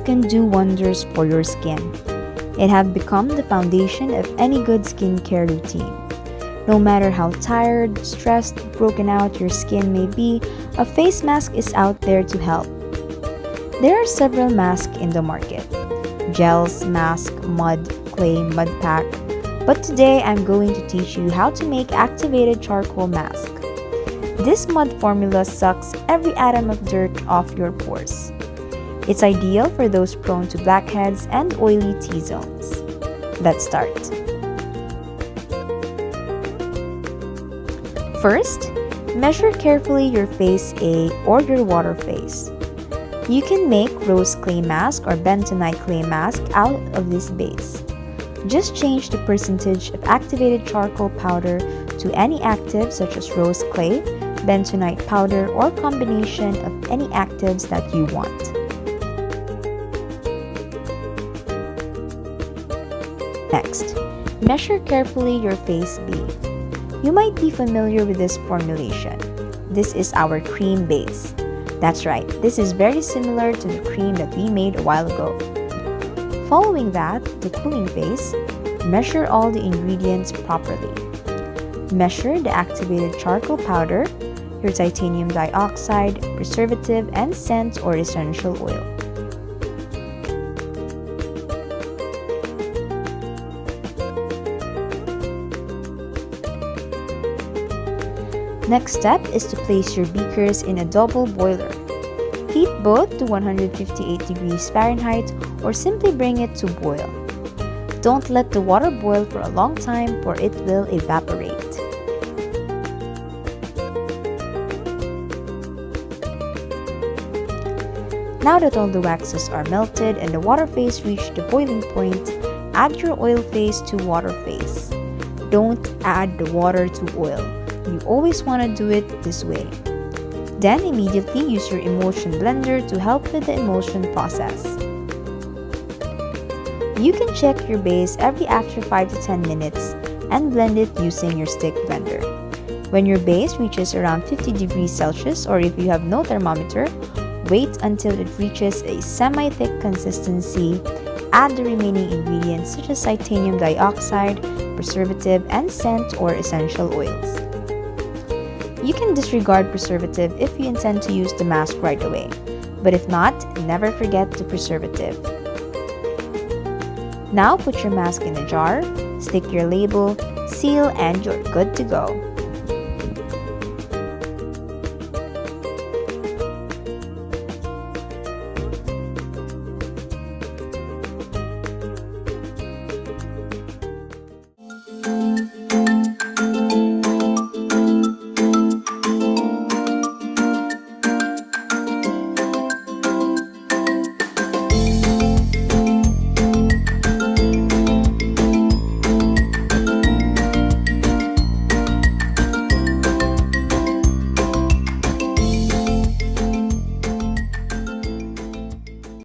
can do wonders for your skin. It has become the foundation of any good skincare routine. No matter how tired, stressed, broken out your skin may be, a face mask is out there to help. There are several masks in the market: gels, mask, mud, clay, mud pack. But today I'm going to teach you how to make activated charcoal mask. This mud formula sucks every atom of dirt off your pores. It's ideal for those prone to blackheads and oily T-zones. Let's start. First, measure carefully your face A or your water phase. You can make rose clay mask or bentonite clay mask out of this base. Just change the percentage of activated charcoal powder to any active such as rose clay, bentonite powder, or combination of any actives that you want. Next, measure carefully your face B. You might be familiar with this formulation. This is our cream base. That's right, this is very similar to the cream that we made a while ago. Following that, the cooling phase, measure all the ingredients properly. Measure the activated charcoal powder, your titanium dioxide, preservative, and scent or essential oil. Next step is to place your beakers in a double boiler. Heat both to 158 degrees Fahrenheit or simply bring it to boil. Don't let the water boil for a long time or it will evaporate. Now that all the waxes are melted and the water phase reached the boiling point, add your oil phase to water phase. Don't add the water to oil. You always want to do it this way. Then immediately use your emulsion blender to help with the emulsion process. You can check your base every after 5 to 10 minutes and blend it using your stick blender. When your base reaches around 50 degrees Celsius, or if you have no thermometer, wait until it reaches a semi-thick consistency. Add the remaining ingredients such as titanium dioxide, preservative, and scent or essential oils. You can disregard preservative if you intend to use the mask right away, but if not, never forget the preservative. Now put your mask in a jar, stick your label, seal, and you're good to go.